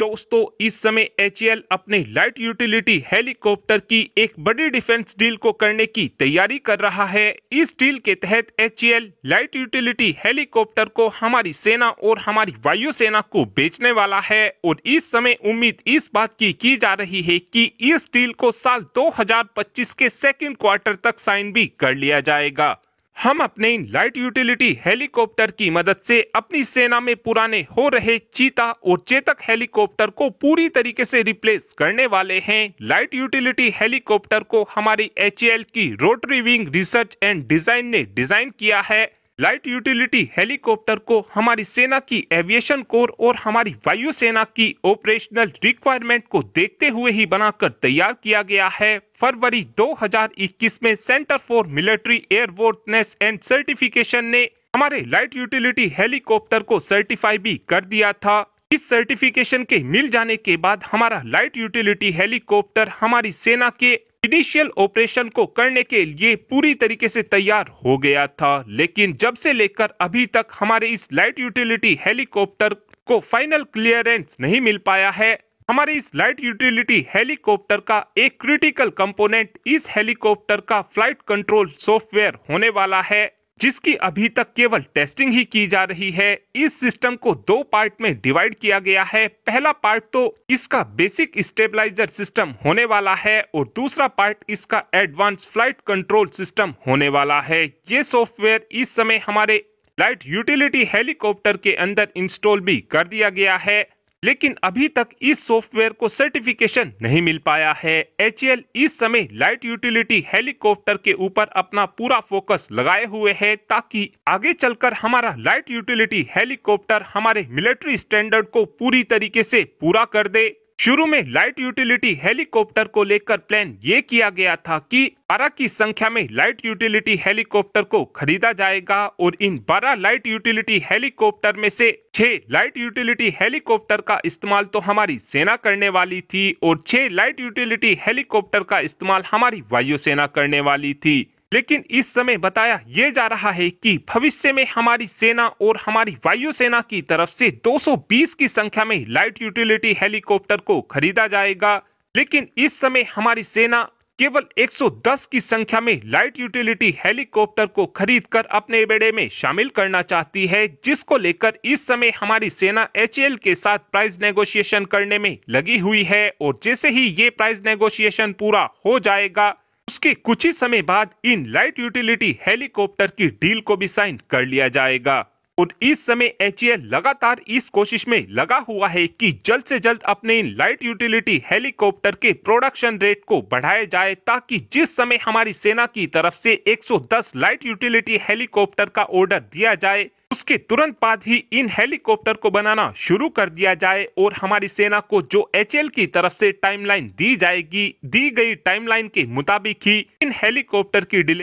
दोस्तों, इस समय HAL अपने लाइट यूटिलिटी हेलीकॉप्टर की एक बड़ी डिफेंस डील को करने की तैयारी कर रहा है। इस डील के तहत HAL लाइट यूटिलिटी हेलीकॉप्टर को हमारी सेना और हमारी वायुसेना को बेचने वाला है और इस समय उम्मीद इस बात की जा रही है कि इस डील को साल 2025 के सेकेंड क्वार्टर तक साइन भी कर लिया जाएगा। हम अपने इन लाइट यूटिलिटी हेलीकॉप्टर की मदद से अपनी सेना में पुराने हो रहे चीता और चेतक हेलीकॉप्टर को पूरी तरीके से रिप्लेस करने वाले हैं। लाइट यूटिलिटी हेलीकॉप्टर को हमारी HAL की rotary wing research and design ने डिजाइन किया है। लाइट यूटिलिटी हेलीकॉप्टर को हमारी सेना की एविएशन कोर और हमारी वायुसेना की ऑपरेशनल रिक्वायरमेंट को देखते हुए ही बनाकर तैयार किया गया है। फरवरी 2021 में centre for military airworthiness and certification ने हमारे लाइट यूटिलिटी हेलीकॉप्टर को सर्टिफाई भी कर दिया था। इस सर्टिफिकेशन के मिल जाने के बाद हमारा लाइट यूटिलिटी हेलीकॉप्टर हमारी सेना के इनिशियल ऑपरेशन को करने के लिए पूरी तरीके से तैयार हो गया था, लेकिन जब से लेकर अभी तक हमारे इस लाइट यूटिलिटी हेलीकॉप्टर को फाइनल क्लियरेंस नहीं मिल पाया है। हमारे इस लाइट यूटिलिटी हेलीकॉप्टर का एक क्रिटिकल कंपोनेंट इस हेलीकॉप्टर का फ्लाइट कंट्रोल सॉफ्टवेयर होने वाला है, जिसकी अभी तक केवल टेस्टिंग ही की जा रही है। इस सिस्टम को दो पार्ट में डिवाइड किया गया है। पहला पार्ट तो इसका बेसिक स्टेबलाइजर सिस्टम होने वाला है और दूसरा पार्ट इसका एडवांस फ्लाइट कंट्रोल सिस्टम होने वाला है। ये सॉफ्टवेयर इस समय हमारे लाइट यूटिलिटी हेलीकॉप्टर के अंदर इंस्टॉल भी कर दिया गया है, लेकिन अभी तक इस सॉफ्टवेयर को सर्टिफिकेशन नहीं मिल पाया है। HAL इस समय लाइट यूटिलिटी हेलीकॉप्टर के ऊपर अपना पूरा फोकस लगाए हुए है ताकि आगे चलकर हमारा लाइट यूटिलिटी हेलीकॉप्टर हमारे मिलिट्री स्टैंडर्ड को पूरी तरीके से पूरा कर दे। शुरू में लाइट यूटिलिटी हेलीकॉप्टर को लेकर प्लान ये किया गया था कि 12 की संख्या में लाइट यूटिलिटी हेलीकॉप्टर को खरीदा जाएगा और इन 12 लाइट यूटिलिटी हेलीकॉप्टर में से 6 लाइट यूटिलिटी हेलीकॉप्टर का इस्तेमाल तो हमारी सेना करने वाली थी और 6 लाइट यूटिलिटी हेलीकॉप्टर का इस्तेमाल हमारी वायुसेना करने वाली थी। लेकिन इस समय बताया ये जा रहा है कि भविष्य में हमारी सेना और हमारी वायुसेना की तरफ से 220 की संख्या में लाइट यूटिलिटी हेलीकॉप्टर को खरीदा जाएगा, लेकिन इस समय हमारी सेना केवल 110 की संख्या में लाइट यूटिलिटी हेलीकॉप्टर को खरीदकर अपने बेड़े में शामिल करना चाहती है, जिसको लेकर इस समय हमारी सेना HAL के साथ प्राइस नेगोशिएशन करने में लगी हुई है और जैसे ही ये प्राइस नेगोशिएशन पूरा हो जाएगा उसके कुछ ही समय बाद इन लाइट यूटिलिटी हेलीकॉप्टर की डील को भी साइन कर लिया जाएगा। और इस समय HAL लगातार इस कोशिश में लगा हुआ है कि जल्द से जल्द अपने इन लाइट यूटिलिटी हेलीकॉप्टर के प्रोडक्शन रेट को बढ़ाया जाए ताकि जिस समय हमारी सेना की तरफ से 110 लाइट यूटिलिटी हेलीकॉप्टर का ऑर्डर दिया जाए उसके तुरंत बाद ही इन हेलीकॉप्टर को बनाना शुरू कर दिया जाए और हमारी सेना को जो HAL की तरफ से टाइमलाइन दी जाएगी, दी गई टाइमलाइन के मुताबिक ही इन हेलीकॉप्टर की डिलीवरी